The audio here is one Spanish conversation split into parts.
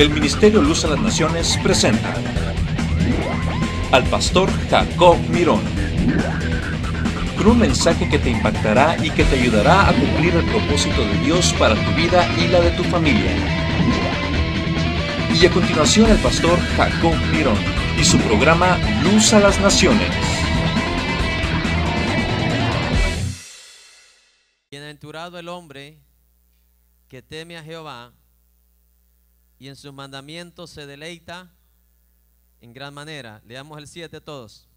El Ministerio Luz a las Naciones presenta al pastor Jacob Mirón, con un mensaje que te impactará y que te ayudará a cumplir el propósito de Dios para tu vida y la de tu familia. Y a continuación el pastor Jacob Mirón y su programa Luz a las Naciones. Bienaventurado el hombre que teme a Jehová y en sus mandamientos se deleita en gran manera. Leamos el 7 todos.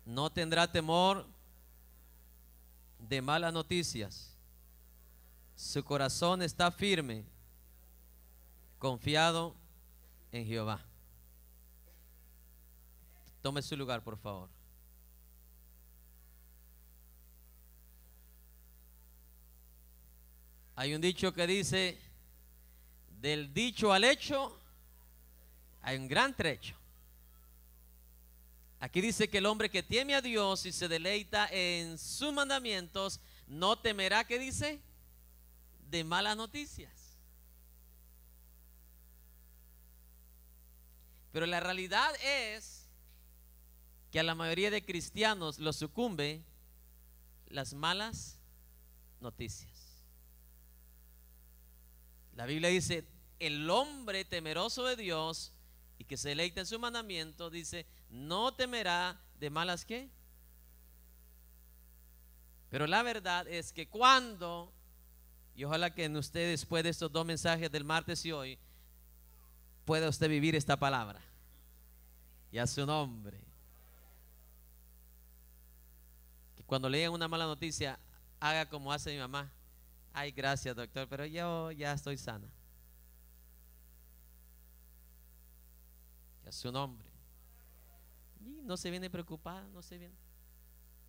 No tendrá temor de malas noticias. Su corazón está firme, confiado en Jehová. Tome su lugar, por favor. Hay un dicho que dice: del dicho al hecho hay un gran trecho. Aquí dice que el hombre que teme a Dios y se deleita en sus mandamientos no temerá, ¿qué dice? De malas noticias. Pero la realidad es que a la mayoría de cristianos los sucumbe las malas noticias. La Biblia dice: el hombre temeroso de Dios y que se deleita en su mandamiento, dice, no temerá de malas ¿qué? Pero la verdad es que cuando, y ojalá que en usted después de estos dos mensajes del martes y hoy, pueda usted vivir esta palabra. Y a su nombre. Que cuando le digan una mala noticia, haga como hace mi mamá. Ay, gracias, doctor, pero yo ya estoy sana. A su nombre. Y no se viene preocupada, no se viene.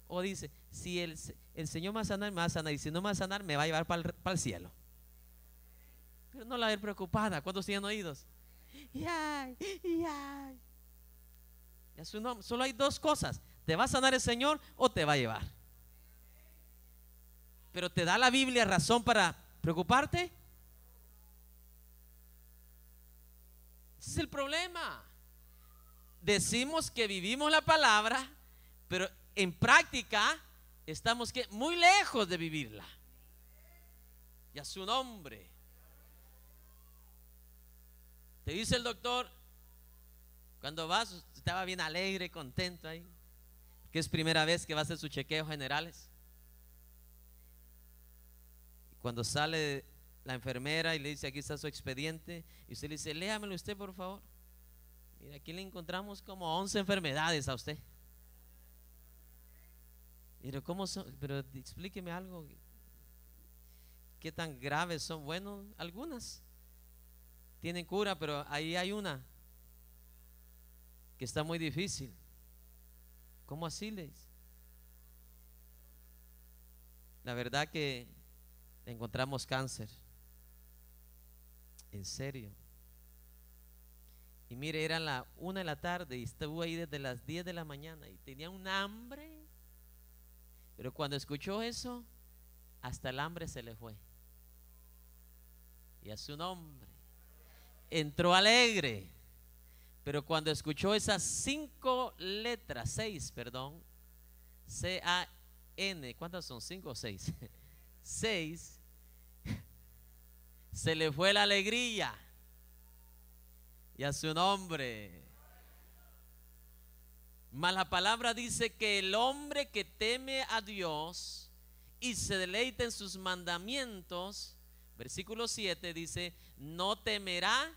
O dice, si el Señor me va a sanar, me va a sanar. Y si no me va a sanar, me va a llevar para el cielo. Pero no la ver preocupada. ¿Cuántos tienen oídos? Y ay. Y a su nombre. Solo hay dos cosas: ¿te va a sanar el Señor o te va a llevar? Pero ¿te da la Biblia razón para preocuparte? Ese es el problema. Decimos que vivimos la palabra, pero en práctica estamos muy lejos de vivirla. Y a su nombre. Te dice el doctor, cuando vas, estaba bien alegre, contento ahí, que es primera vez que va a hacer sus chequeos generales. Cuando sale la enfermera y le dice: aquí está su expediente, y usted le dice: léamelo usted, por favor. Mira, aquí le encontramos como 11 enfermedades a usted. Pero ¿cómo son? Pero explíqueme algo. ¿Qué tan graves son? Bueno, algunas tienen cura, pero ahí hay una que está muy difícil. ¿Cómo así, le dice? La verdad que encontramos cáncer. En serio. Y mire, eran las 1 de la tarde y estuvo ahí desde las 10 de la mañana y tenía un hambre. Pero cuando escuchó eso, hasta el hambre se le fue. Y a su nombre. Entró alegre. Pero cuando escuchó esas 5 letras, 6, perdón, C-A-N, ¿cuántas son? 5 o 6. 6, se le fue la alegría. Y a su nombre. Mas la palabra dice que el hombre que teme a Dios y se deleita en sus mandamientos, versículo 7 dice, no temerá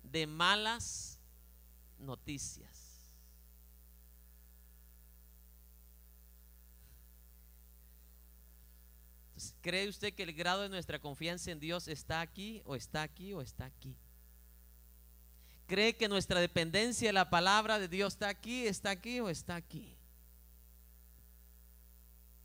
de malas noticias. Entonces, ¿cree usted que el grado de nuestra confianza en Dios está aquí o está aquí o está aquí? ¿Cree que nuestra dependencia de la palabra de Dios está aquí o está aquí?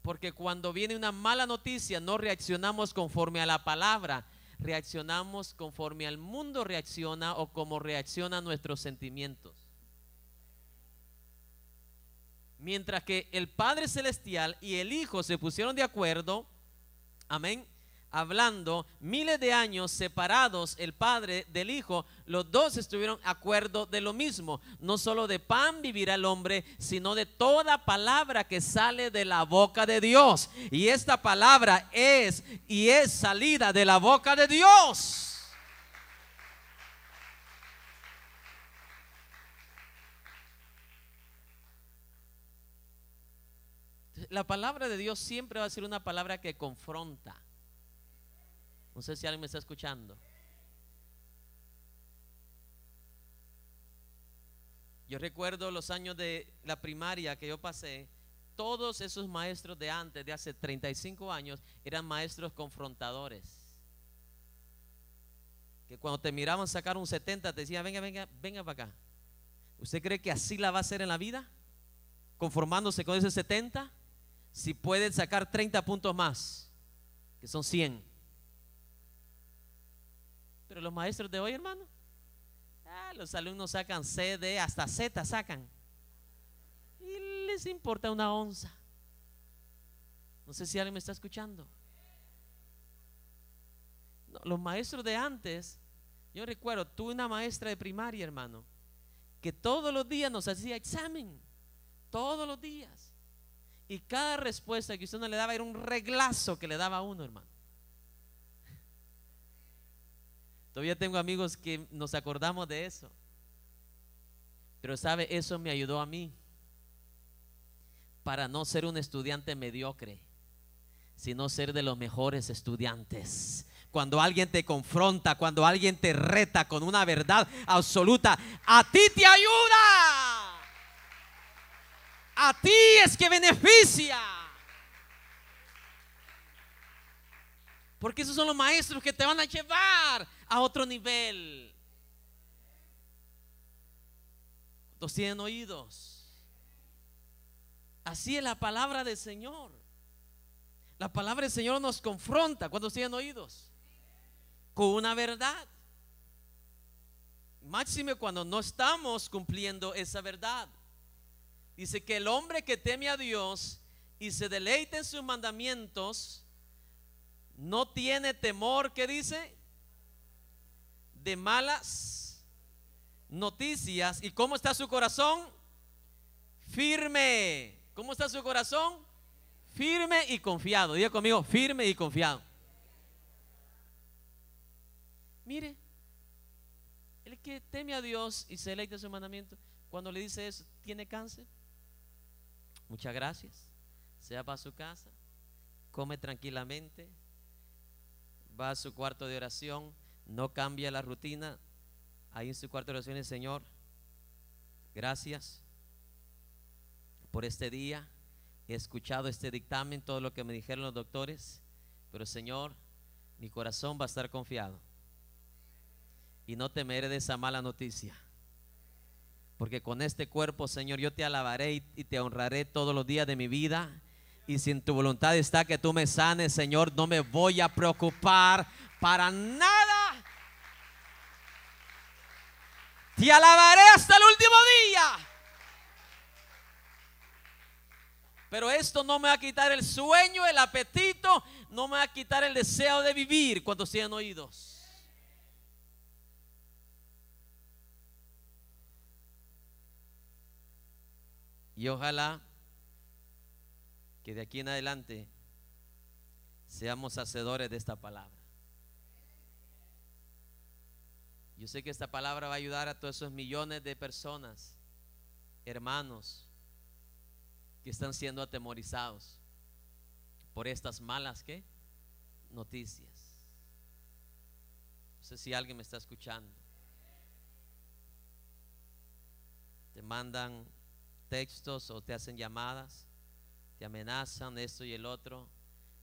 Porque cuando viene una mala noticia no reaccionamos conforme a la palabra, reaccionamos conforme al mundo reacciona o como reaccionan nuestros sentimientos. Mientras que el Padre Celestial y el Hijo se pusieron de acuerdo, amén, hablando, miles de años separados el Padre del Hijo, los dos estuvieron de acuerdo de lo mismo. No solo de pan vivirá el hombre, sino de toda palabra que sale de la boca de Dios. Y esta palabra es salida de la boca de Dios. La palabra de Dios siempre va a ser una palabra que confronta. No sé si alguien me está escuchando. Yo recuerdo los años de la primaria que yo pasé. Todos esos maestros de antes, de hace 35 años, eran maestros confrontadores. Que cuando te miraban sacar un 70 te decían: venga para acá. ¿Usted cree que así la va a hacer en la vida? Conformándose con ese 70. Si pueden sacar 30 puntos más, que son 100. Pero los maestros de hoy, hermano, los alumnos sacan C, D, hasta Z sacan. Y les importa una onza. No sé si alguien me está escuchando. No, los maestros de antes, yo recuerdo, tuve una maestra de primaria, hermano, que todos los días nos hacía examen. Todos los días. Y cada respuesta que usted no le daba era un reglazo que le daba a uno, hermano. Todavía tengo amigos que nos acordamos de eso. Pero sabe, eso me ayudó a mí para no ser un estudiante mediocre, sino ser de los mejores estudiantes. Cuando alguien te confronta, cuando alguien te reta con una verdad absoluta, a ti te ayuda. A ti es que beneficia. Porque esos son los maestros que te van a llevar a otro nivel. ¿Cuántos tienen oídos? Así es la palabra del Señor. La palabra del Señor nos confronta. ¿Cuántos tienen oídos? Con una verdad. Máxime cuando no estamos cumpliendo esa verdad. Dice que el hombre que teme a Dios y se deleita en sus mandamientos no tiene temor, ¿qué dice? De malas noticias. ¿Y cómo está su corazón? Firme. ¿Cómo está su corazón? Firme y confiado. Diga conmigo, firme y confiado. Mire, el que teme a Dios y se deleita en sus mandamientos, cuando le dice eso, ¿tiene cáncer? Muchas gracias. Se va para su casa, come tranquilamente, va a su cuarto de oración, no cambia la rutina. Ahí en su cuarto de oración, el Señor, gracias por este día. He escuchado este dictamen, todo lo que me dijeron los doctores, pero Señor, mi corazón va a estar confiado y no temeré de esa mala noticia. Porque con este cuerpo, Señor, yo te alabaré y te honraré todos los días de mi vida. Y si en tu voluntad está que tú me sanes, Señor, no me voy a preocupar para nada. Te alabaré hasta el último día. Pero esto no me va a quitar el sueño, el apetito, no me va a quitar el deseo de vivir. Cuando sean oídos. Y ojalá que de aquí en adelante seamos hacedores de esta palabra. Yo sé que esta palabra va a ayudar a todos esos millones de personas, hermanos, que están siendo atemorizados por estas malas ¿qué? Noticias. No sé si alguien me está escuchando. Te mandan textos o te hacen llamadas, te amenazan esto y el otro.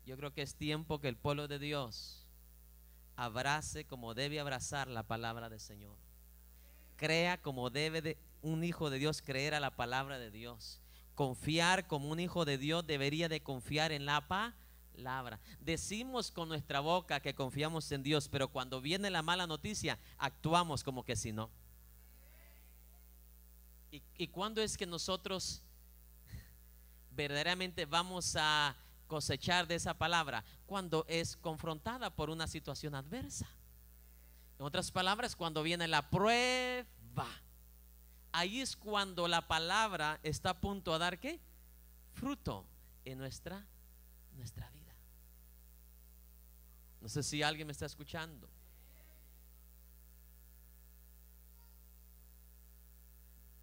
Yo creo que es tiempo que el pueblo de Dios abrace como debe abrazar la palabra del Señor. Crea como debe de un hijo de Dios creer a la palabra de Dios. Confiar como un hijo de Dios debería de confiar en la palabra. Decimos con nuestra boca que confiamos en Dios, pero cuando viene la mala noticia actuamos como que si no. ¿Y cuándo es que nosotros verdaderamente vamos a cosechar de esa palabra? Cuando es confrontada por una situación adversa. En otras palabras, cuando viene la prueba. Ahí es cuando la palabra está a punto a dar ¿qué? Fruto en nuestra vida. No sé si alguien me está escuchando.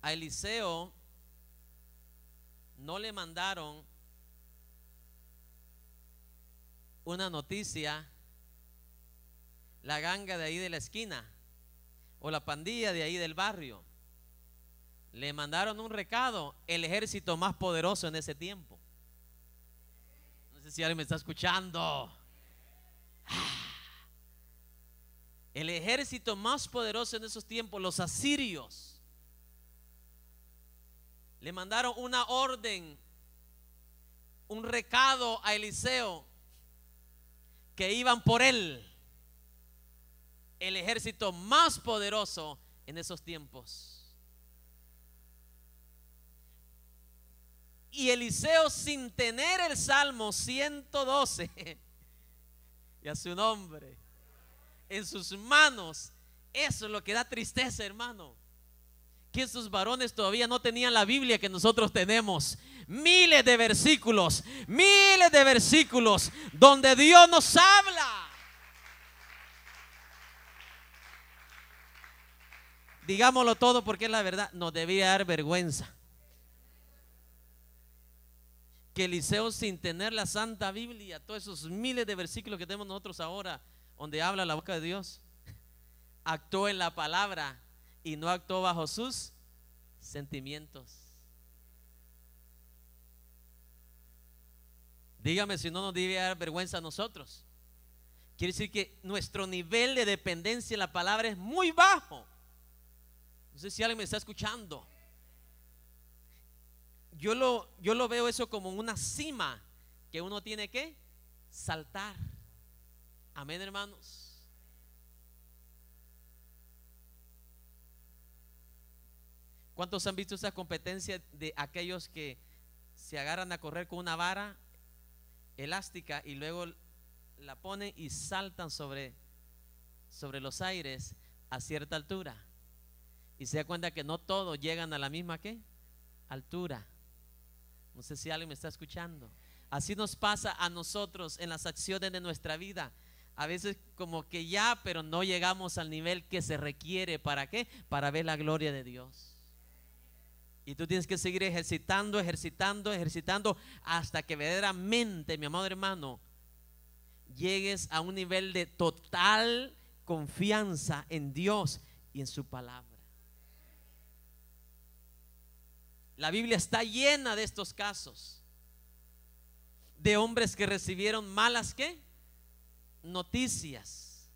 A Eliseo no le mandaron una noticia la ganga de ahí de la esquina o la pandilla de ahí del barrio. Le mandaron un recado el ejército más poderoso en ese tiempo. No sé si alguien me está escuchando. El ejército más poderoso en esos tiempos, los asirios, le mandaron una orden, un recado a Eliseo, que iban por él, el ejército más poderoso en esos tiempos. Y Eliseo, sin tener el Salmo 112 y a su nombre en sus manos, eso es lo que da tristeza, hermano, que esos varones todavía no tenían la Biblia que nosotros tenemos. Miles de versículos donde Dios nos habla. Digámoslo todo porque es la verdad. Nos debía dar vergüenza que Eliseo, sin tener la Santa Biblia, todos esos miles de versículos que tenemos nosotros ahora, donde habla la boca de Dios, actuó en la palabra y no actuó bajo sus sentimientos. Dígame si no nos debe dar vergüenza a nosotros. Quiere decir que nuestro nivel de dependencia en la palabra es muy bajo. No sé si alguien me está escuchando. Yo lo veo eso como una cima que uno tiene que saltar. Amén, hermanos. ¿Cuántos han visto esa competencia de aquellos que se agarran a correr con una vara elástica y luego la ponen y saltan sobre los aires a cierta altura? Y se da cuenta que no todos llegan a la misma ¿qué? Altura. No sé si alguien me está escuchando. Así nos pasa a nosotros en las acciones de nuestra vida. A veces como que ya, pero no llegamos al nivel que se requiere. ¿Para qué? Para ver la gloria de Dios. Y tú tienes que seguir ejercitando hasta que verdaderamente, mi amado hermano, llegues a un nivel de total confianza en Dios y en su palabra. La Biblia está llena de estos casos de hombres que recibieron malas ¿qué? Noticias.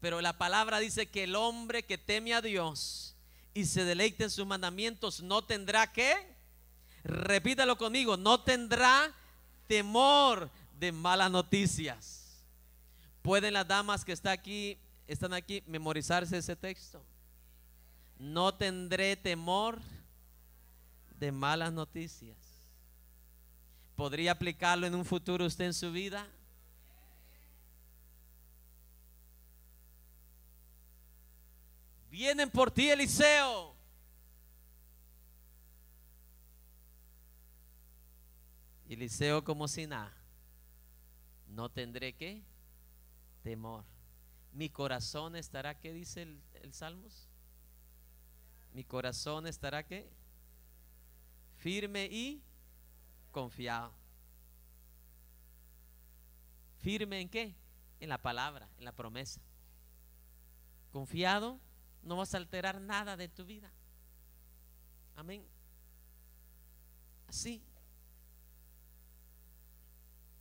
Pero la palabra dice que el hombre que teme a Dios y se deleite en sus mandamientos no tendrá ¿qué? Repítalo conmigo, no tendrá temor de malas noticias. ¿Pueden las damas que están aquí memorizarse ese texto? No tendré temor de malas noticias. ¿Podría aplicarlo en un futuro usted en su vida? Vienen por ti, Eliseo. Eliseo como si nada. No tendré ¿qué? Temor. Mi corazón estará, ¿qué dice el Salmos? Mi corazón estará ¿qué? Firme y confiado. ¿Firme en qué? En la palabra, en la promesa. Confiado, no vas a alterar nada de tu vida. Amén. Así.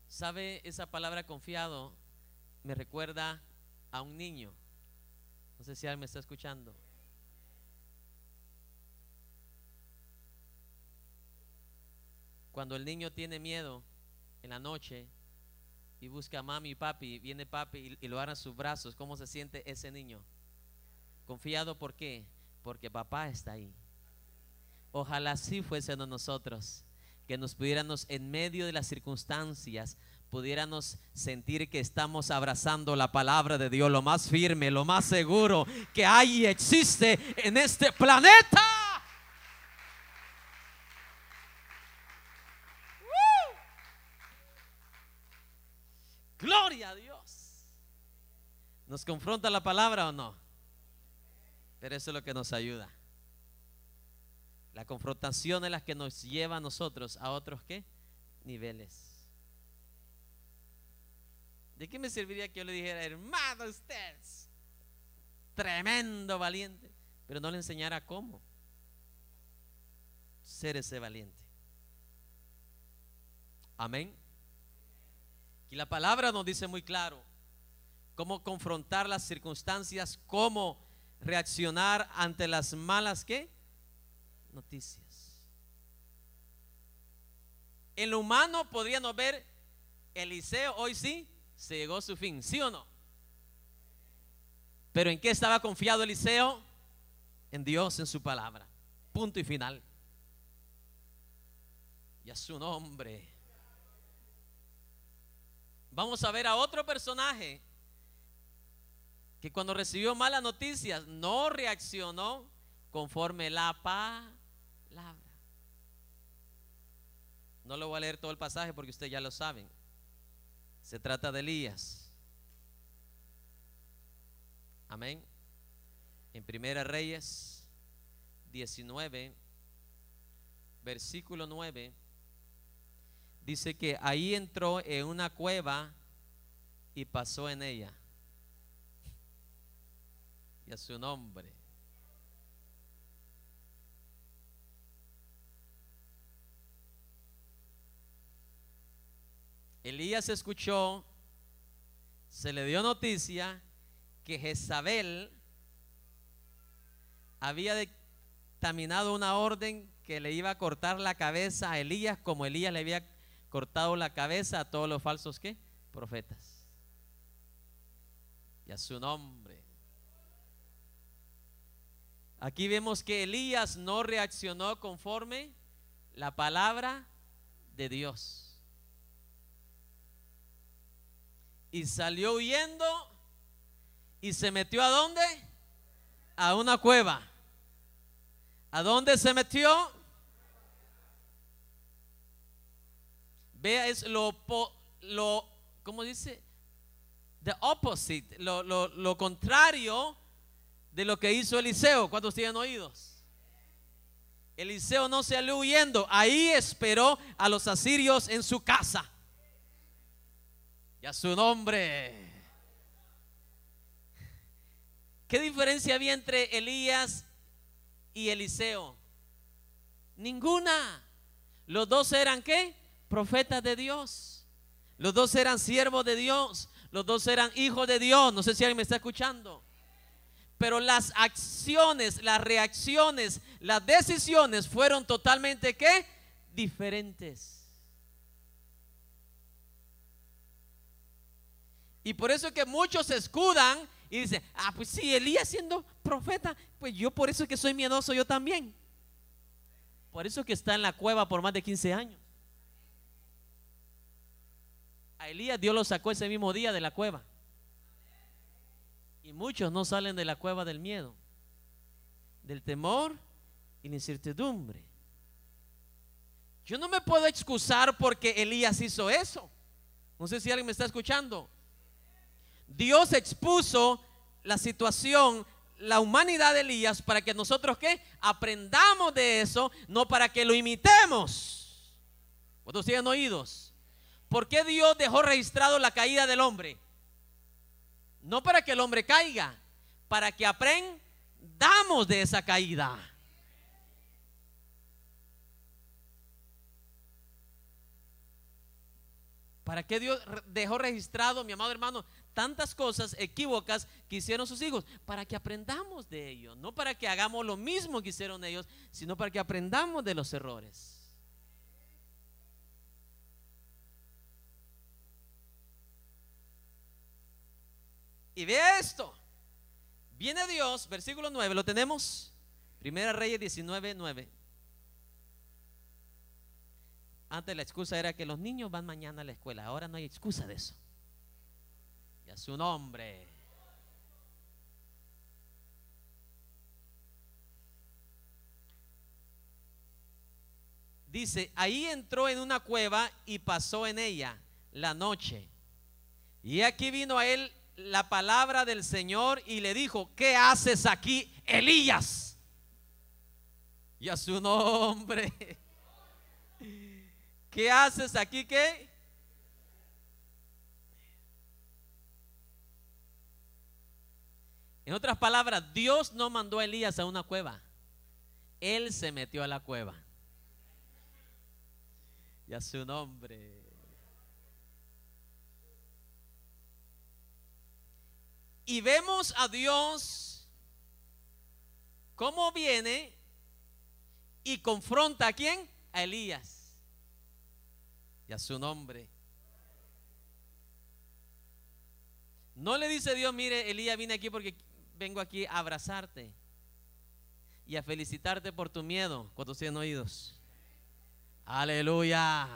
¿Sabe? Esa palabra confiado me recuerda a un niño. No sé si alguien me está escuchando. Cuando el niño tiene miedo en la noche y busca a mami y papi, viene papi y lo agarra en sus brazos, ¿cómo se siente ese niño? Confiado. ¿Por qué? Porque papá está ahí. Ojalá así fuésemos nosotros, que nos pudiéramos en medio de las circunstancias, pudiéramos sentir que estamos abrazando la palabra de Dios, lo más firme, lo más seguro que hay y existe en este planeta. Gloria a Dios. ¿Nos confronta la palabra o no? Pero eso es lo que nos ayuda. La confrontación es la que nos lleva a nosotros a otros ¿qué? Niveles. ¿De qué me serviría que yo le dijera, hermano, usted es tremendo valiente, pero no le enseñara cómo ser ese valiente? Amén. Y la palabra nos dice muy claro cómo confrontar las circunstancias, cómo reaccionar ante las malas ¿qué? Noticias. En lo humano podríamos ver Eliseo, hoy sí se llegó a su fin, ¿sí o no? Pero ¿en qué estaba confiado Eliseo? En Dios, en su palabra. Punto y final. Y a su nombre. Vamos a ver a otro personaje que cuando recibió malas noticias no reaccionó conforme la palabra. No lo voy a leer todo el pasaje porque ustedes ya lo saben. Se trata de Elías. Amén. En Primera Reyes 19, versículo 9. Dice que ahí entró en una cueva y pasó en ella. Y a su nombre. Elías escuchó, se le dio noticia que Jezabel había dictaminado una orden que le iba a cortar la cabeza a Elías, como Elías le había cortado la cabeza a todos los falsos ¿qué? Profetas. Y a su nombre. Aquí vemos que Elías no reaccionó conforme la palabra de Dios. Y salió huyendo y se metió ¿a dónde? A una cueva. ¿A dónde se metió? Vea, es ¿cómo dice? The opposite, lo contrario de lo que hizo Eliseo. ¿Cuántos tienen oídos? Eliseo no salió huyendo, ahí esperó a los asirios en su casa. Y a su nombre. ¿Qué diferencia había entre Elías y Eliseo? Ninguna. Los dos eran ¿qué? Profetas de Dios. Los dos eran siervos de Dios. Los dos eran hijos de Dios. No sé si alguien me está escuchando. Pero las acciones, las reacciones, las decisiones fueron totalmente ¿qué? Diferentes. Y por eso es que muchos se escudan y dicen, pues sí, Elías siendo profeta, pues yo por eso es que soy miedoso yo también. Por eso es que está en la cueva por más de 15 años. A Elías Dios lo sacó ese mismo día de la cueva. Y muchos no salen de la cueva del miedo, del temor y la incertidumbre. Yo no me puedo excusar porque Elías hizo eso. No sé si alguien me está escuchando. Dios expuso la situación, la humanidad de Elías, para que nosotros ¿qué? Aprendamos de eso, no para que lo imitemos. ¿Cuántos tienen oídos? ¿Por qué Dios dejó registrado la caída del hombre? No para que el hombre caiga, para que aprendamos de esa caída. ¿Para qué Dios dejó registrado, mi amado hermano, tantas cosas equívocas que hicieron sus hijos? Para que aprendamos de ellos, no para que hagamos lo mismo que hicieron ellos, sino para que aprendamos de los errores. Y vea esto. Viene Dios, versículo 9, ¿lo tenemos? Primera Reyes 19:9. Antes la excusa era que los niños van mañana a la escuela. Ahora no hay excusa de eso. Y a su nombre. Dice, ahí entró en una cueva y pasó en ella la noche. Y aquí vino a él la palabra del Señor y le dijo, ¿qué haces aquí, Elías? Y a su nombre. ¿Qué haces aquí, qué? En otras palabras, Dios no mandó a Elías a una cueva. Él se metió a la cueva. Y a su nombre. Y vemos a Dios cómo viene y confronta ¿a quién? A Elías. Y a su nombre. No le dice Dios, mire, Elías, vine aquí porque vengo aquí a abrazarte y a felicitarte por tu miedo. ¿Cuántos tienen oídos? Aleluya.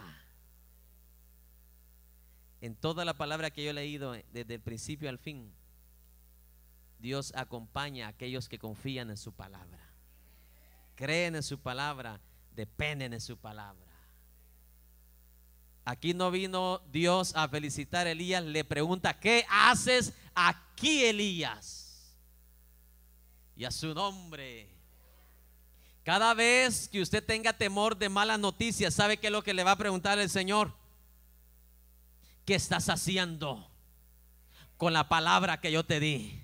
En toda la palabra que yo he leído desde el principio al fin, Dios acompaña a aquellos que confían en su palabra, creen en su palabra, dependen de su palabra. Aquí no vino Dios a felicitar a Elías, le pregunta, ¿qué haces aquí, Elías? Y a su nombre. Cada vez que usted tenga temor de malas noticias, ¿sabe qué es lo que le va a preguntar el Señor? ¿Qué estás haciendo con la palabra que yo te di?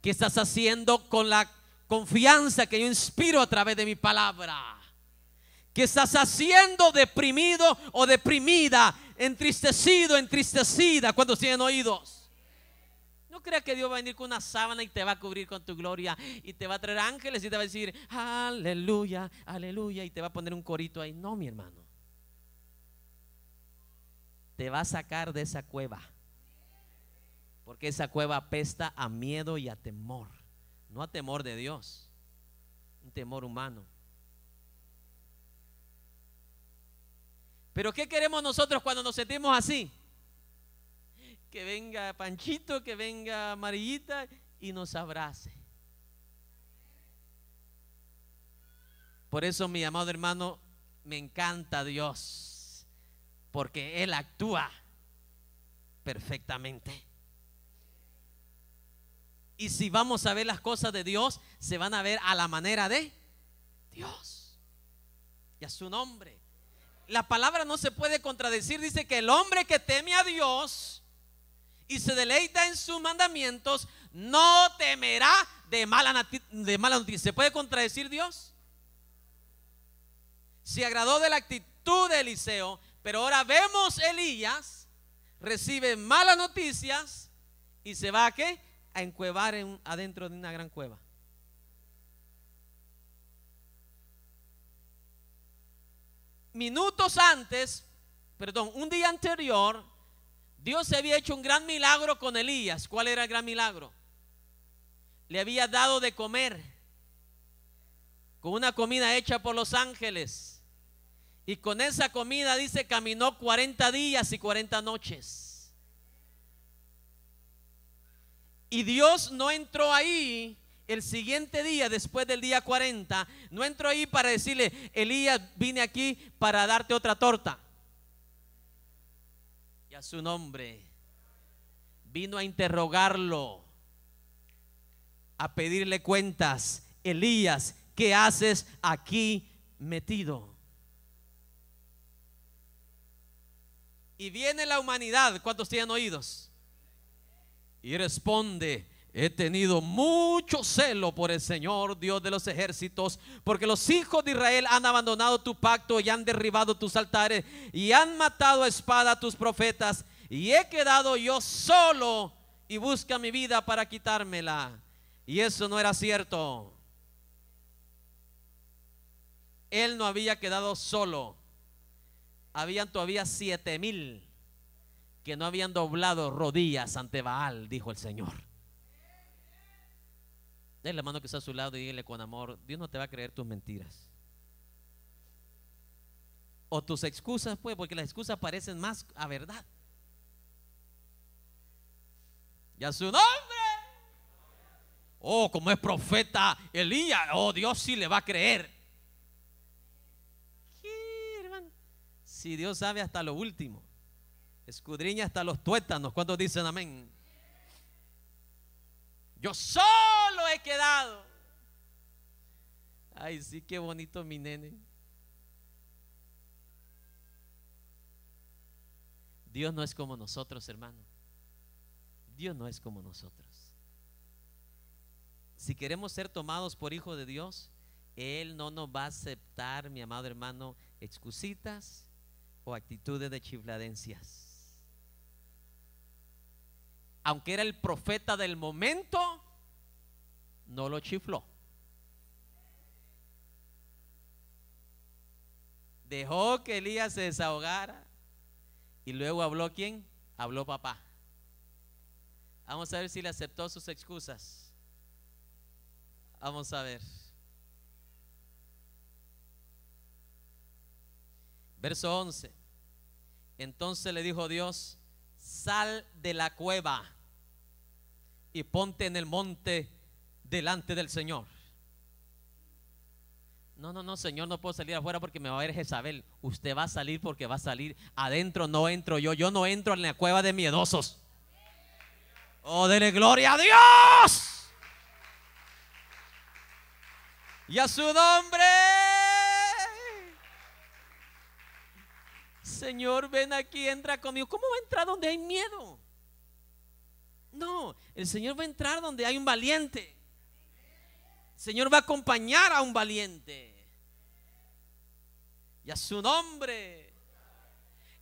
¿Qué estás haciendo con la confianza que yo inspiro a través de mi palabra? ¿Qué estás haciendo deprimido o deprimida, entristecido, entristecida? Cuando tienen oídos. No crea que Dios va a venir con una sábana y te va a cubrir con tu gloria y te va a traer ángeles y te va a decir aleluya, aleluya, y te va a poner un corito ahí. No, mi hermano. Te va a sacar de esa cueva, porque esa cueva apesta a miedo y a temor. No a temor de Dios, un temor humano. Pero ¿qué queremos nosotros cuando nos sentimos así? Que venga Panchito, que venga Amarillita y nos abrace. Por eso, mi amado hermano, me encanta Dios, porque Él actúa perfectamente. Y si vamos a ver las cosas de Dios, se van a ver a la manera de Dios y a su nombre. La palabra no se puede contradecir. Dice que el hombre que teme a Dios y se deleita en sus mandamientos no temerá de mala noticia. ¿Se puede contradecir Dios? Se agradó de la actitud de Eliseo, pero ahora vemos Elías recibe malas noticias y se va a ¿qué? A encuevar adentro de una gran cueva. Minutos antes, un día anterior, Dios se había hecho un gran milagro con Elías. ¿Cuál era el gran milagro? Le había dado de comer con una comida hecha por los ángeles. Y con esa comida, dice, caminó 40 días y 40 noches. Y Dios no entró ahí el siguiente día, después del día 40, no entró ahí para decirle, Elías, vine aquí para darte otra torta. Y a su nombre vino a interrogarlo, a pedirle cuentas. Elías, ¿qué haces aquí metido? Y viene la humanidad. ¿Cuántos tienen oídos? Y responde, he tenido mucho celo por el Señor Dios de los ejércitos, porque los hijos de Israel han abandonado tu pacto y han derribado tus altares y han matado a espada a tus profetas, y he quedado yo solo y busca mi vida para quitármela. Y eso no era cierto. Él no había quedado solo. Habían todavía 7,000 que no habían doblado rodillas ante Baal, dijo el Señor. Dale la mano que está a su lado y dígale con amor, Dios no te va a creer tus mentiras. o tus excusas, pues, porque las excusas parecen más a verdad. Y a su nombre. Oh, como es profeta Elías, oh, Dios sí le va a creer. ¿Qué, hermano? Si Dios sabe hasta lo último, escudriña hasta los tuétanos. ¿Cuántos dicen amén? Yo solo he quedado. Ay, sí, qué bonito mi nene. Dios no es como nosotros, hermano. Dios no es como nosotros. Si queremos ser tomados por hijos de Dios, Él no nos va a aceptar, mi amado hermano, excusitas o actitudes de chifladencias. Aunque era el profeta del momento, no lo chifló. Dejó que Elías se desahogara. Y luego habló ¿quién? Habló papá. Vamos a ver si le aceptó sus excusas. Vamos a ver. Verso 11. Entonces le dijo Dios: sal de la cueva y ponte en el monte delante del Señor. No, Señor, no puedo salir afuera porque me va a ver Jezabel. Usted va a salir porque va a salir. Adentro no entro yo. Yo no entro en la cueva de miedosos. Oh, dele gloria a Dios. Y a su nombre. Señor, ven aquí, entra conmigo. ¿Cómo va a entrar donde hay miedo? No, el Señor va a entrar donde hay un valiente. El Señor va a acompañar a un valiente. Y a su nombre.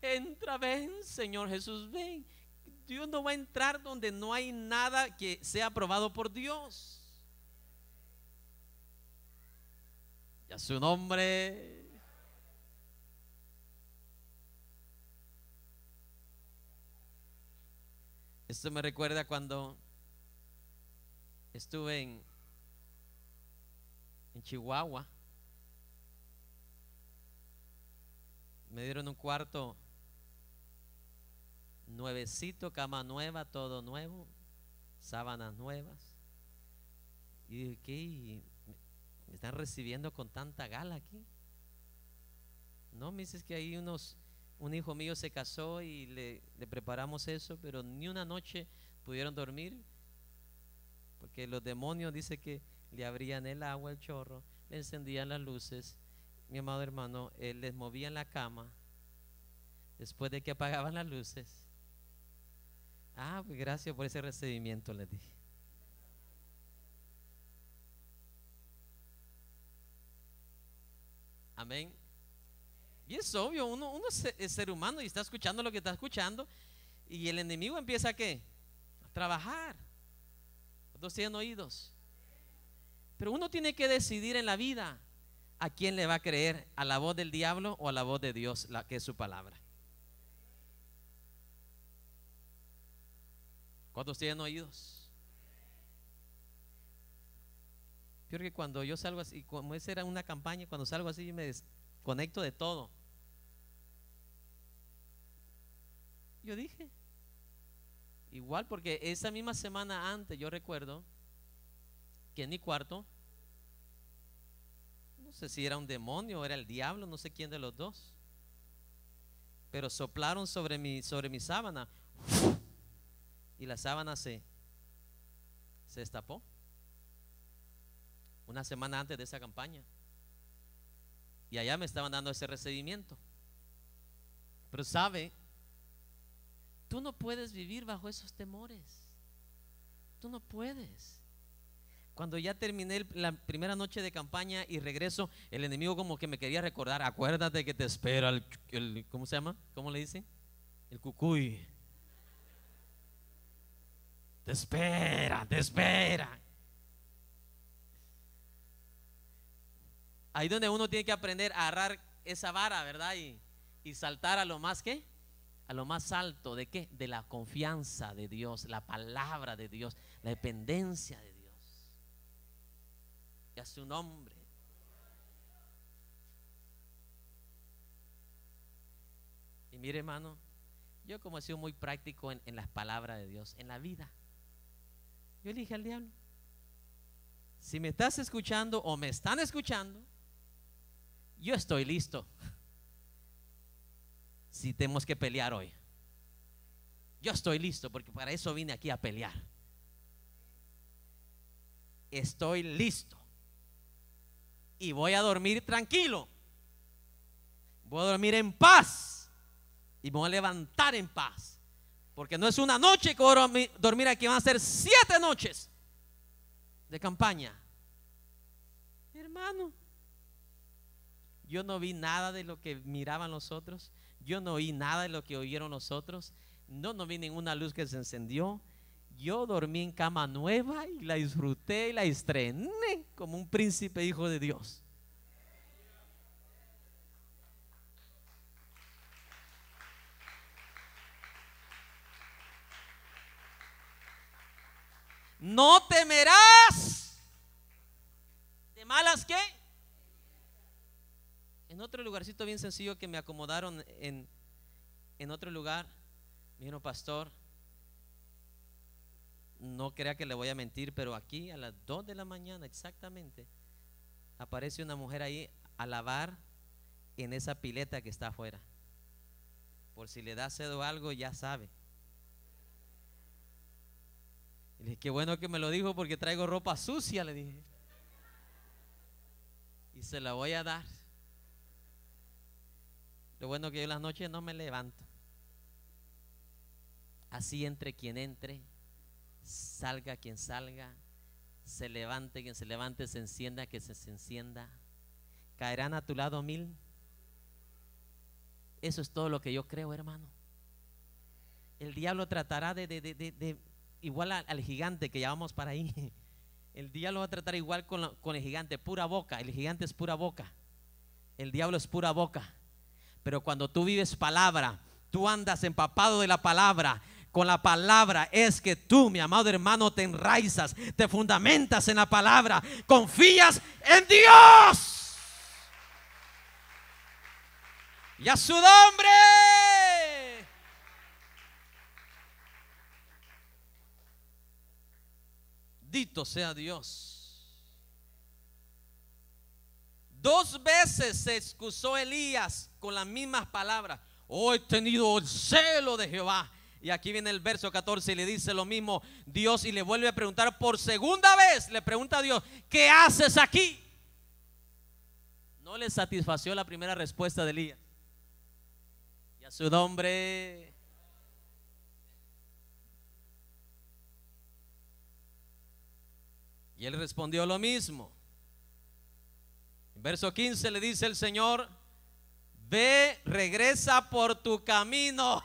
Entra, ven, Señor Jesús, ven. Dios no va a entrar donde no hay nada que sea aprobado por Dios. Y a su nombre. Esto me recuerda cuando estuve en Chihuahua. Me dieron un cuarto nuevecito, cama nueva, todo nuevo, sábanas nuevas. Y dije, ¿qué? ¿Me están recibiendo con tanta gala aquí? No, me dices que ahí un hijo mío se casó y le preparamos eso, pero ni una noche pudieron dormir, porque los demonios, dice que le abrían el agua, el chorro, le encendían las luces, mi amado hermano, les movían la cama después de que apagaban las luces. Ah, pues gracias por ese recibimiento, les dije. Amén. Y es obvio, uno es ser humano y está escuchando lo que está escuchando. Y el enemigo empieza ¿a qué? A trabajar. Todos tienen oídos. Pero uno tiene que decidir en la vida a quién le va a creer, a la voz del diablo o a la voz de Dios, la que es su palabra. ¿Cuántos tienen oídos? Creo que cuando yo salgo así, como esa era una campaña, cuando salgo así yo me desconecto de todo. Yo dije, igual, porque esa misma semana antes yo recuerdo que en mi cuarto, no sé si era un demonio o era el diablo, no sé quién de los dos, pero soplaron sobre mi sábana y la sábana se destapó. Una semana antes de esa campaña. Y allá me estaban dando ese recibimiento. Pero sabe, tú no puedes vivir bajo esos temores. Tú no puedes. Cuando ya terminé la primera noche de campaña y regreso, el enemigo como que me quería recordar: acuérdate que te espera el ¿cómo se llama? ¿Cómo le dicen? El cucuy. Te espera, te espera. Ahí donde uno tiene que aprender a agarrar esa vara, ¿verdad? Y saltar a lo más, ¿qué? A lo más alto, ¿de qué? De la confianza de Dios, la palabra de Dios, la dependencia de Dios. Y a su nombre. Y mire, hermano, yo como he sido muy práctico en las palabras de Dios, en la vida, yo le dije al diablo: si me estás escuchando o me están escuchando, yo estoy listo. Si tenemos que pelear hoy, yo estoy listo, porque para eso vine aquí a pelear. Estoy listo y voy a dormir tranquilo, voy a dormir en paz y me voy a levantar en paz, porque no es una noche que voy a dormir aquí, van a ser 7 noches de campaña. Hermano, yo no vi nada de lo que miraban los otros, yo no oí nada de lo que oyeron los otros, no vi ninguna luz que se encendió. Yo dormí en cama nueva y la disfruté y la estrené como un príncipe hijo de Dios. No temerás de malas que. En otro lugarcito bien sencillo que me acomodaron en otro lugar, me dijeron: pastor, no crea que le voy a mentir, pero aquí a las 2 de la mañana exactamente aparece una mujer ahí a lavar en esa pileta que está afuera. Por si le da sed o algo, ya sabe. Y le dije: qué bueno que me lo dijo, porque traigo ropa sucia, le dije, y se la voy a dar. Lo bueno que yo en las noches no me levanto. Así entre quien entre, salga quien salga, se levante quien se levante, se encienda que se encienda, caerán a tu lado 1000. Eso es todo lo que yo creo, hermano. El diablo tratará de igual al gigante que llevamos para ahí. El diablo va a tratar igual con el gigante, pura boca. El gigante es pura boca, el diablo es pura boca. Pero cuando tú vives palabra, tú andas empapado de la palabra, con la palabra es que tú, mi amado hermano, te enraizas, te fundamentas en la palabra, confías en Dios y a su nombre. Bendito sea Dios. 2 veces se excusó Elías con las mismas palabras: oh, he tenido el celo de Jehová. Y aquí viene el verso 14 y le dice lo mismo Dios, y le vuelve a preguntar por segunda vez. Le pregunta a Dios: ¿qué haces aquí? No le satisfació la primera respuesta de Elías. Y a su nombre. Y él respondió lo mismo. En verso 15 le dice el Señor: ve, regresa por tu camino.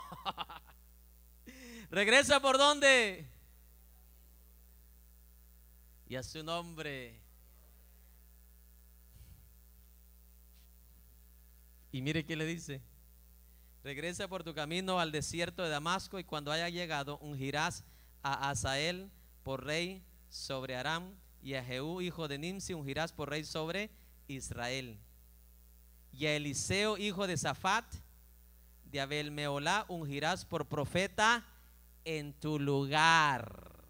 ¿Regresa por dónde? Y a su nombre. Y mire qué le dice: regresa por tu camino al desierto de Damasco, y cuando haya llegado ungirás a Asael por rey sobre Aram, y a Jehú hijo de Nimsi ungirás por rey sobre Israel, y a Eliseo hijo de Safat de Abel Meolá ungirás por profeta en tu lugar.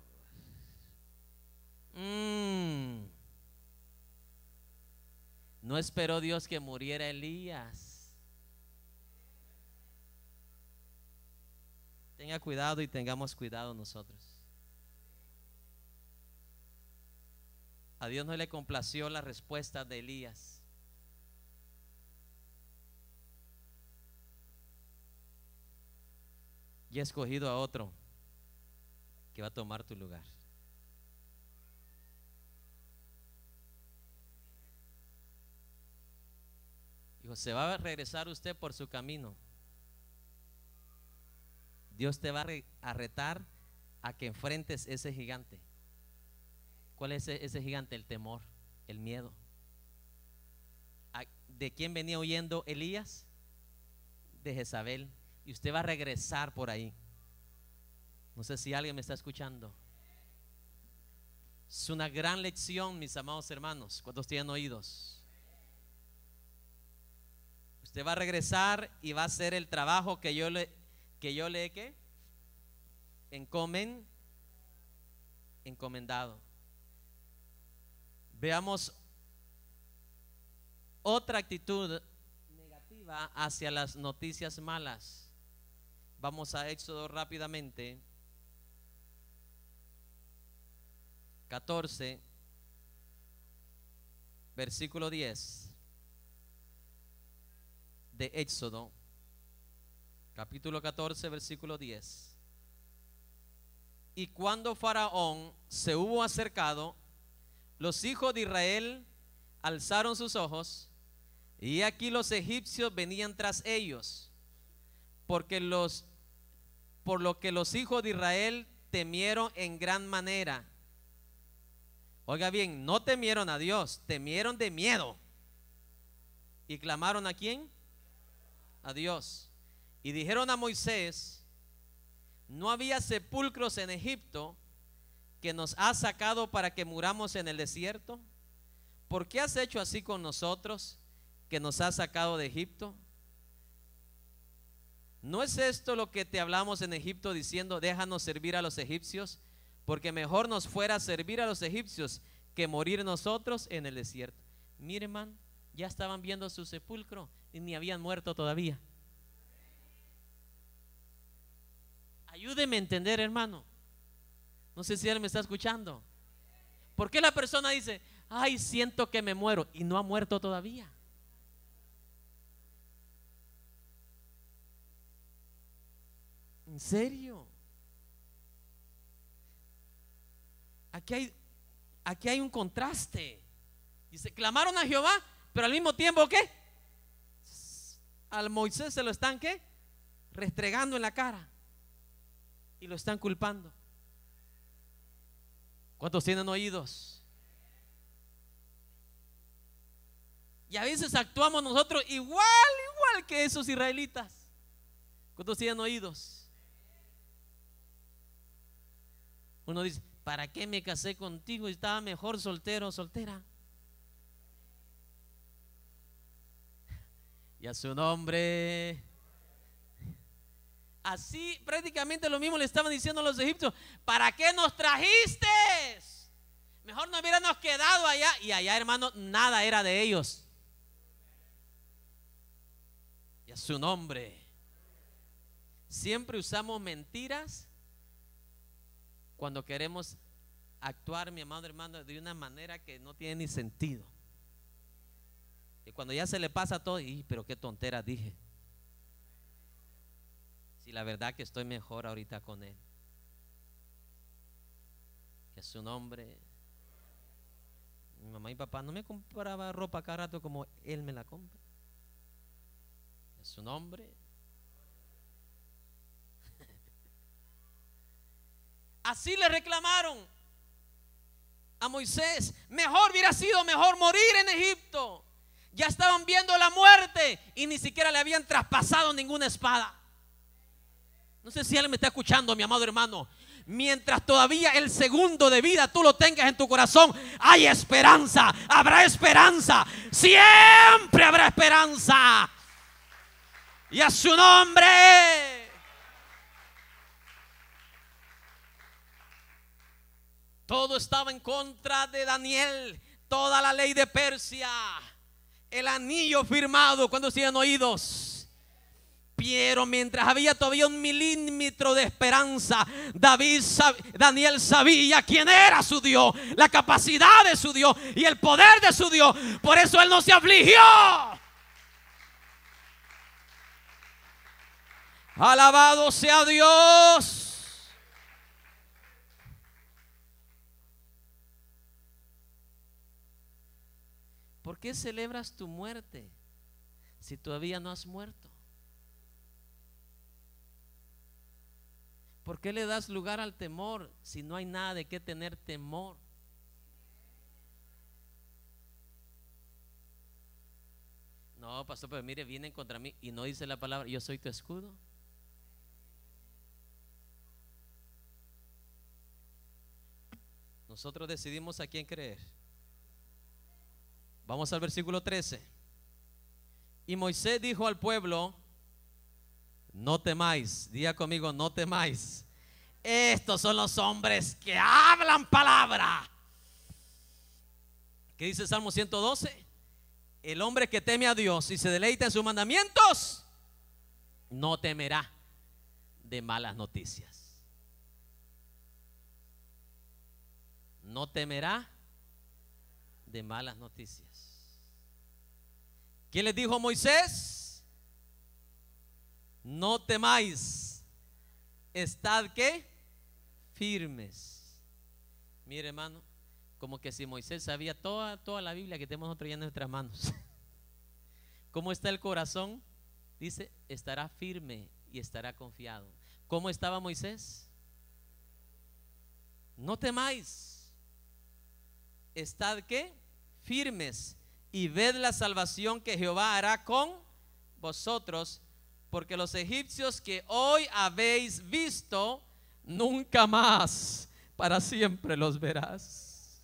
No esperó Dios que muriera Elías. Tenga cuidado y tengamos cuidado nosotros. A Dios no le complació la respuesta de Elías. Y ha escogido a otro que va a tomar tu lugar. Dijo: se va a regresar usted por su camino. Dios te va a retar a que enfrentes ese gigante. ¿Cuál es ese gigante? El temor, el miedo. ¿De quién venía huyendo Elías? De Jezabel. Y usted va a regresar por ahí. No sé si alguien me está escuchando. Es una gran lección, mis amados hermanos. ¿Cuántos tienen oídos? Usted va a regresar y va a hacer el trabajo que yo le ¿qué? Encomendado. Veamos otra actitud negativa hacia las noticias malas. Vamos a Éxodo rápidamente. 14, versículo 10 de Éxodo, capítulo 14, versículo 10. Y cuando Faraón se hubo acercado, los hijos de Israel alzaron sus ojos, y aquí los egipcios venían tras ellos, por lo que los hijos de Israel temieron en gran manera. Oiga bien, no temieron a Dios, temieron de miedo. ¿Y clamaron a quién? A Dios. Y dijeron a Moisés: ¿no había sepulcros en Egipto que nos has sacado para que muramos en el desierto? ¿Por qué has hecho así con nosotros, que nos has sacado de Egipto? ¿No es esto lo que te hablamos en Egipto, diciendo: déjanos servir a los egipcios? Porque mejor nos fuera servir a los egipcios que morir nosotros en el desierto. Mire, hermano, ya estaban viendo su sepulcro y ni habían muerto todavía. Ayúdeme a entender, hermano. No sé si él me está escuchando. ¿Por qué la persona dice: ay, siento que me muero, y no ha muerto todavía? ¿En serio? Aquí hay un contraste. Dice: clamaron a Jehová, pero al mismo tiempo, ¿qué? Al Moisés se lo están, ¿qué? Restregando en la cara y lo están culpando. ¿Cuántos tienen oídos? Y a veces actuamos nosotros igual que esos israelitas. ¿Cuántos tienen oídos? Uno dice: ¿para qué me casé contigo? Estaba mejor soltero o soltera. Y a su nombre. Así prácticamente lo mismo le estaban diciendo a los egipcios: ¿para qué nos trajiste? Mejor no hubiéramos quedado allá. Y allá, hermano, nada era de ellos. Y a su nombre. Siempre usamos mentiras cuando queremos actuar, mi amado hermano, de una manera que no tiene ni sentido. Y cuando ya se le pasa todo, pero qué tontera dije. Si la verdad que estoy mejor ahorita con él. Que a su nombre. Mi mamá y papá no me compraba ropa cada rato como él me la compra. Que a su nombre. Así le reclamaron a Moisés: mejor hubiera sido mejor morir en Egipto. Ya estaban viendo la muerte y ni siquiera le habían traspasado ninguna espada. No sé si él me está escuchando, mi amado hermano. Mientras todavía el segundo de vida tú lo tengas en tu corazón, hay esperanza, habrá esperanza, siempre habrá esperanza. Y a su nombre. Todo estaba en contra de Daniel, toda la ley de Persia, el anillo firmado. Cuando siguen oídos. Pero mientras había todavía un milímetro de esperanza, Daniel sabía quién era su Dios, la capacidad de su Dios y el poder de su Dios. Por eso él no se afligió. Alabado sea Dios. ¿Por qué celebras tu muerte si todavía no has muerto? ¿Por qué le das lugar al temor si no hay nada de qué tener temor? No, pastor, pero mire, vienen contra mí y no dice la palabra: yo soy tu escudo. Nosotros decidimos a quién creer. Vamos al versículo 13. Y Moisés dijo al pueblo: no temáis. Diga conmigo: no temáis. Estos son los hombres que hablan palabra. ¿Qué dice Salmo 112? El hombre que teme a Dios y se deleita en sus mandamientos no temerá de malas noticias. No temerá de malas noticias. ¿Qué les dijo Moisés? No temáis. Estad ¿qué? Firmes. Mire, hermano, como que si Moisés sabía toda la Biblia que tenemos nosotros ya en nuestras manos. ¿Cómo está el corazón? Dice: estará firme y estará confiado. ¿Cómo estaba Moisés? No temáis. Estad ¿qué? Firmes y ved la salvación que Jehová hará con vosotros, porque los egipcios que hoy habéis visto, nunca más para siempre los verás.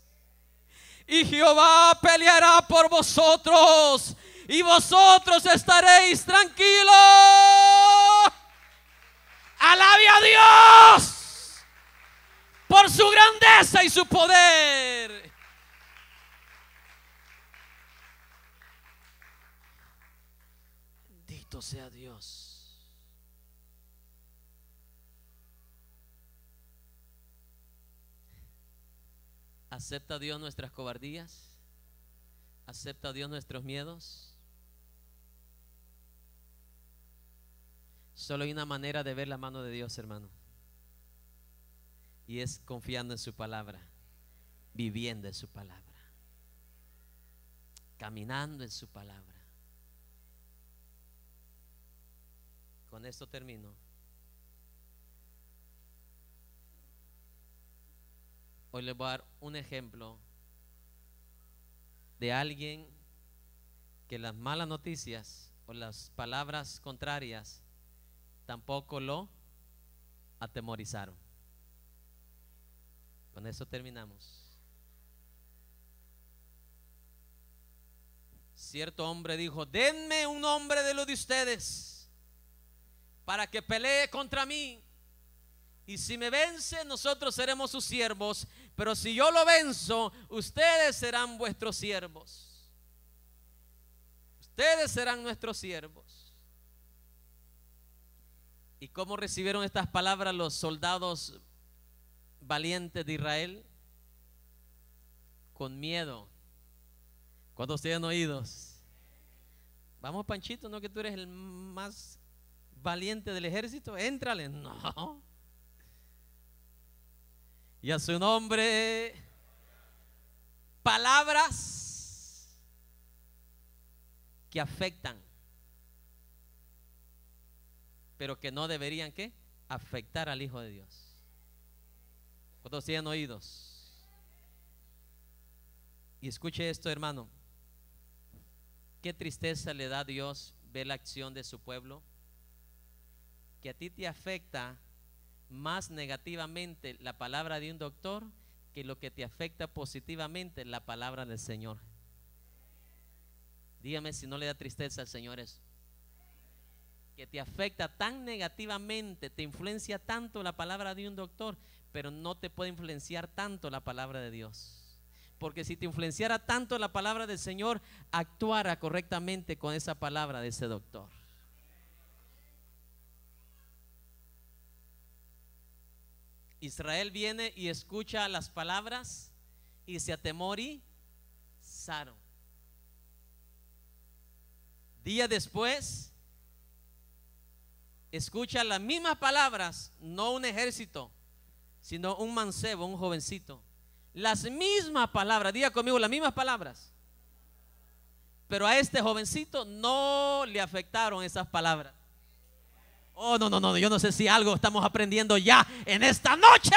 Y Jehová peleará por vosotros y vosotros estaréis tranquilos. Alabe a Dios por su grandeza y su poder. Bendito sea Dios. ¿Acepta Dios nuestras cobardías? ¿Acepta Dios nuestros miedos? Solo hay una manera de ver la mano de Dios, hermano, y es confiando en su palabra, viviendo en su palabra, caminando en su palabra. Con esto termino. Hoy les voy a dar un ejemplo de alguien que las malas noticias o las palabras contrarias tampoco lo atemorizaron. Con eso terminamos. Cierto hombre dijo: denme un hombre de los de ustedes para que pelee contra mí, y si me vence, nosotros seremos sus siervos, pero si yo lo venzo, ustedes serán vuestros siervos. Ustedes serán nuestros siervos. ¿Y cómo recibieron estas palabras los soldados valientes de Israel? Con miedo. ¿Cuántos tienen oídos? Vamos, Panchito, ¿no que tú eres el más valiente del ejército? Éntrale. No. Y a su nombre, palabras que afectan, pero que no deberían ¿qué? Afectar al Hijo de Dios. ¿Cuántos tienen oídos? Y escuche esto, hermano. Qué tristeza le da a Dios ver la acción de su pueblo, que a ti te afecta más negativamente la palabra de un doctor que lo que te afecta positivamente la palabra del Señor. Dígame si no le da tristeza al Señor eso, que te afecta tan negativamente, te influencia tanto la palabra de un doctor, pero no te puede influenciar tanto la palabra de Dios. Porque si te influenciara tanto la palabra del Señor, actuara correctamente con esa palabra de ese doctor. Israel viene y escucha las palabras y se atemorizaron. Día después escucha las mismas palabras, no un ejército, sino un mancebo, un jovencito. Las mismas palabras, diga conmigo, las mismas palabras. Pero a este jovencito no le afectaron esas palabras. Oh, no, yo no sé si algo estamos aprendiendo ya en esta noche.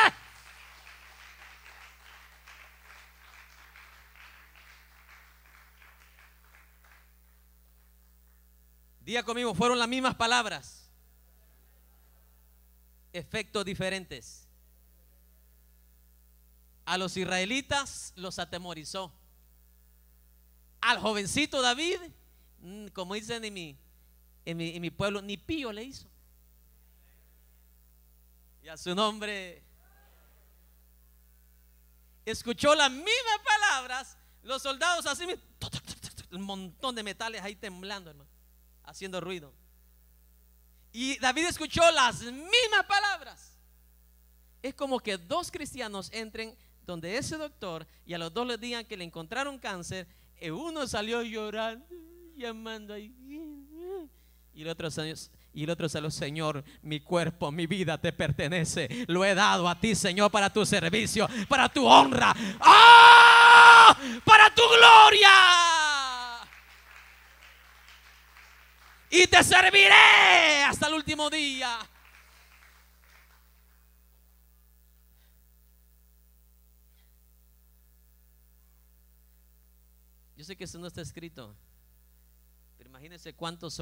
Diga conmigo, fueron las mismas palabras, efectos diferentes. A los israelitas los atemorizó. Al jovencito David Como dicen en mi pueblo, ni pío le hizo. Y a su nombre. Escuchó las mismas palabras. Los soldados así, un montón de metales ahí temblando, hermano, haciendo ruido. Y David escuchó las mismas palabras. Es como que dos cristianos entren donde ese doctor y a los dos les digan que le encontraron cáncer, y uno salió llorando, llamando ahí, y el otro salió: Señor, mi cuerpo, mi vida te pertenece, lo he dado a ti, Señor, para tu servicio, para tu honra, ¡ah!, para tu gloria, y te serviré hasta el último día. Yo sé que eso no está escrito, pero imagínense cuántos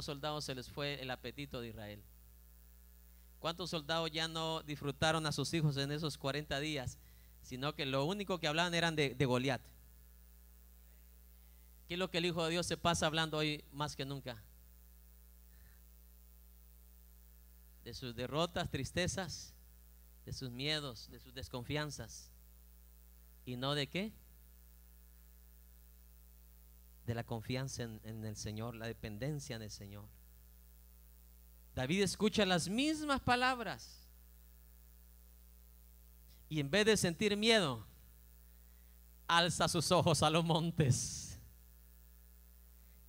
soldados se les fue el apetito de Israel. ¿Cuántos soldados ya no disfrutaron a sus hijos en esos 40 días? Sino que lo único que hablaban eran de Goliat. ¿Qué es lo que el Hijo de Dios se pasa hablando hoy más que nunca? De sus derrotas, tristezas, de sus miedos, de sus desconfianzas. ¿Y no de qué? De la confianza en el Señor, la dependencia en el Señor. David escucha las mismas palabras y en vez de sentir miedo, alza sus ojos a los montes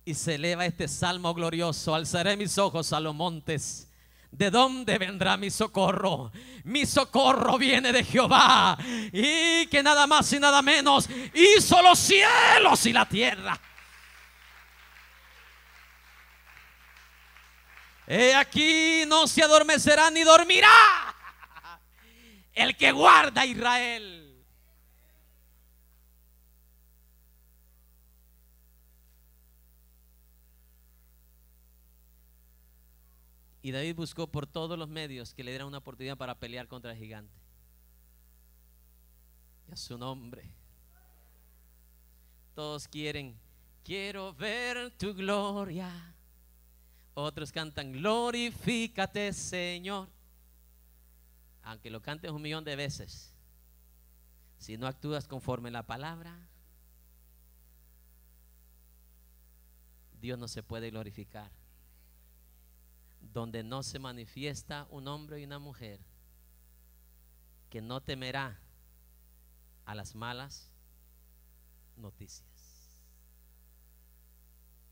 y se eleva este salmo glorioso: alzaré mis ojos a los montes. ¿De dónde vendrá mi socorro? Mi socorro viene de Jehová, y que nada más y nada menos hizo los cielos y la tierra. He aquí, no se adormecerá ni dormirá el que guarda a Israel. Y David buscó por todos los medios que le dieran una oportunidad para pelear contra el gigante. Y a su nombre. Todos quiero ver tu gloria. Otros cantan: glorifícate, Señor. Aunque lo cantes 1,000,000 de veces, si no actúas conforme a la palabra, Dios no se puede glorificar. Donde no se manifiesta un hombre y una mujer que no temerá a las malas noticias.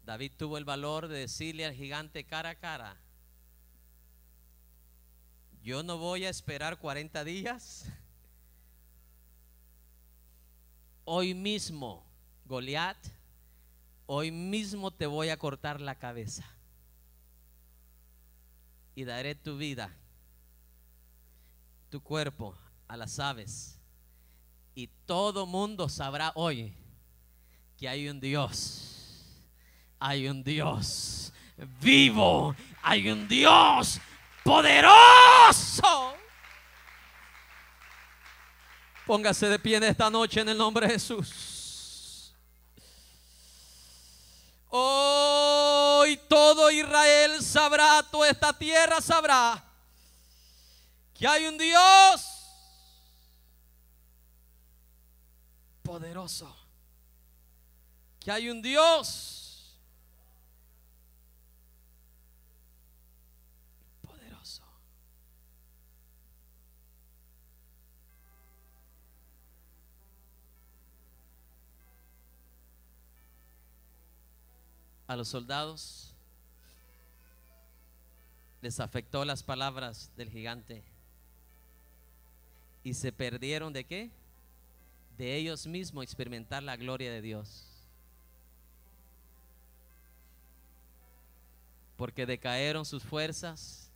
David tuvo el valor de decirle al gigante cara a cara: yo no voy a esperar 40 días. Hoy mismo, Goliat, hoy mismo te voy a cortar la cabeza y daré tu vida, tu cuerpo a las aves, y todo mundo sabrá hoy que hay un Dios. Hay un Dios vivo, hay un Dios poderoso. Póngase de pie en esta noche en el nombre de Jesús. Hoy todo Israel sabrá, toda esta tierra sabrá que hay un Dios poderoso, que hay un Dios poderoso. A los soldados les afectó las palabras del gigante y se perdieron ¿de qué? De ellos mismos experimentar la gloria de Dios. Porque decayeron sus fuerzas,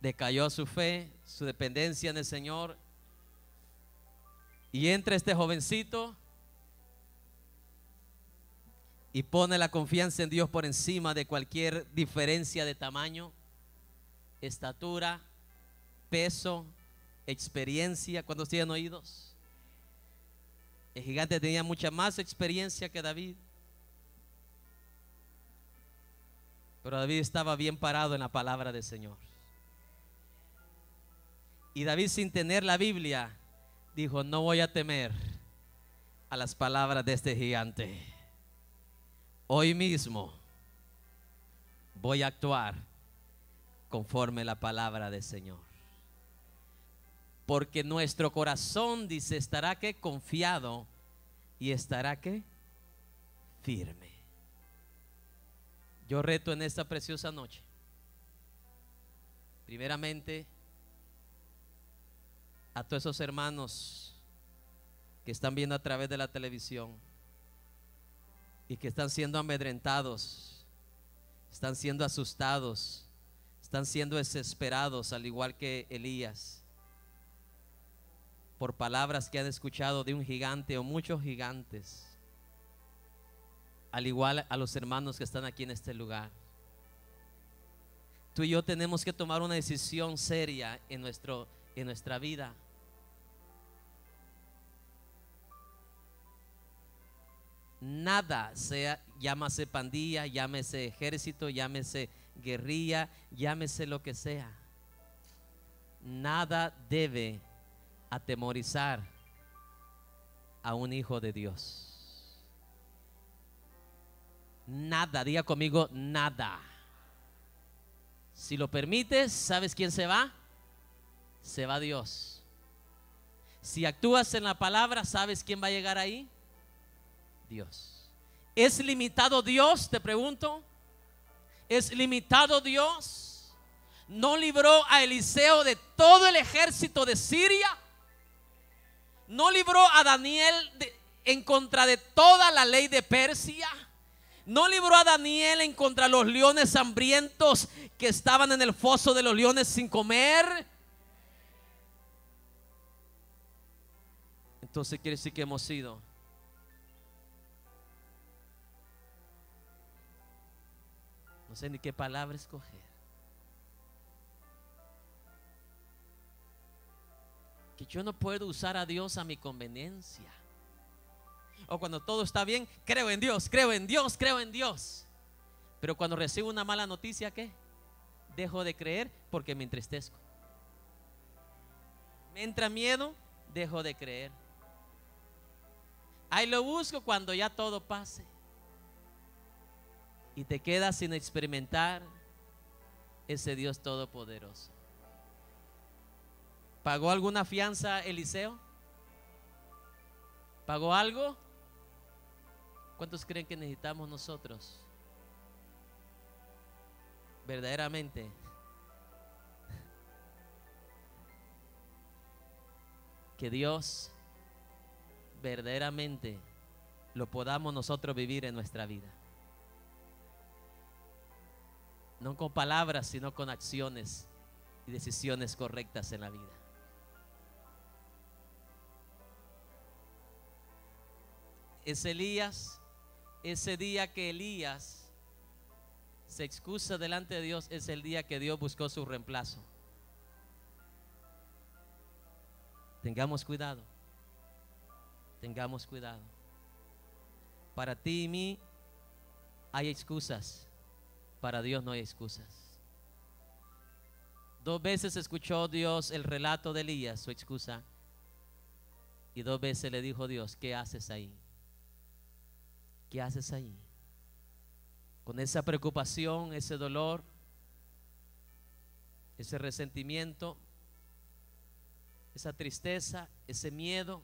decayó su fe, su dependencia en el Señor. Y entra este jovencito y pone la confianza en Dios por encima de cualquier diferencia de tamaño, estatura, peso, experiencia. ¿Cuántos tienen oídos? El gigante tenía mucha más experiencia que David. Pero David estaba bien parado en la palabra del Señor. Y David, sin tener la Biblia, dijo: no voy a temer a las palabras de este gigante. Hoy mismo voy a actuar conforme la palabra del Señor. Porque nuestro corazón, dice, estará que confiado y estará que firme. Yo reto en esta preciosa noche, primeramente, a todos esos hermanos que están viendo a través de la televisión y que están siendo amedrentados, están siendo asustados, están siendo desesperados, al igual que Elías, por palabras que han escuchado de un gigante o muchos gigantes, al igual a los hermanos que están aquí en este lugar. Tú y yo tenemos que tomar una decisión seria en nuestra vida. Nada, llámese pandilla, llámese ejército, llámese guerrilla, llámese lo que sea, nada debe atemorizar a un hijo de Dios. Nada, diga conmigo, nada. Si lo permites, ¿sabes quién se va? Se va Dios. Si actúas en la palabra, ¿sabes quién va a llegar ahí? Dios. ¿Es limitado Dios? Te pregunto. ¿Es limitado Dios? ¿No libró a Eliseo de todo el ejército de Siria? ¿No libró a Daniel en contra de toda la ley de Persia? ¿No libró a Daniel en contra de los leones hambrientos que estaban en el foso de los leones sin comer? Entonces quiere decir que hemos sido no sé ni qué palabra escoger. Que yo no puedo usar a Dios a mi conveniencia. O cuando todo está bien, creo en Dios, creo en Dios, creo en Dios. Pero cuando recibo una mala noticia, ¿qué? Dejo de creer porque me entristezco. Me entra miedo, dejo de creer. Ahí lo busco cuando ya todo pase. Y te quedas sin experimentar ese Dios todopoderoso. ¿Pagó alguna fianza Eliseo? ¿Pagó algo? ¿Cuántos creen que necesitamos nosotros verdaderamente que Dios verdaderamente lo podamos nosotros vivir en nuestra vida? No con palabras, sino con acciones y decisiones correctas en la vida. Es Elías, ese día que Elías se excusa delante de Dios, es el día que Dios buscó su reemplazo. Tengamos cuidado. Tengamos cuidado. Para ti y mí hay excusas. Para Dios no hay excusas. 2 veces escuchó Dios el relato de Elías, su excusa, y 2 veces le dijo Dios: ¿qué haces ahí? ¿Qué haces ahí? Con esa preocupación, ese dolor, ese resentimiento, esa tristeza, ese miedo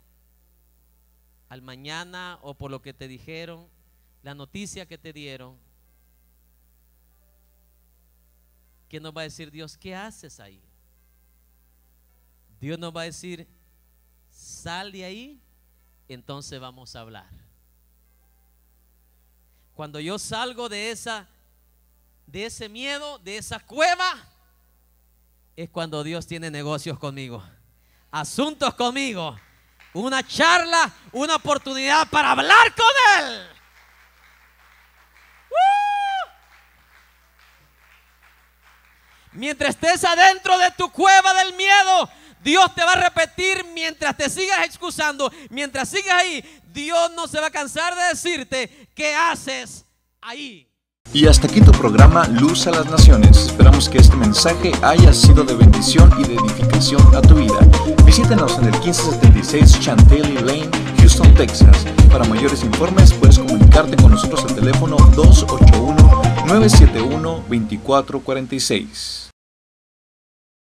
al mañana o por lo que te dijeron, la noticia que te dieron. ¿Qué nos va a decir Dios? ¿Qué haces ahí? Dios nos va a decir: sal de ahí, entonces vamos a hablar. Cuando yo salgo de ese miedo, de esa cueva, es cuando Dios tiene negocios conmigo, asuntos conmigo, una charla, una oportunidad para hablar con Él. Mientras estés adentro de tu cueva del miedo, Dios te va a repetir mientras te sigas excusando, mientras sigas ahí, Dios no se va a cansar de decirte: ¿qué haces ahí? Y hasta aquí tu programa Luz a las Naciones. Esperamos que este mensaje haya sido de bendición y de edificación a tu vida. Visítanos en el 1576 Chantilly Lane, Houston, Texas. Para mayores informes puedes comunicarte con nosotros al teléfono 281-971-2446.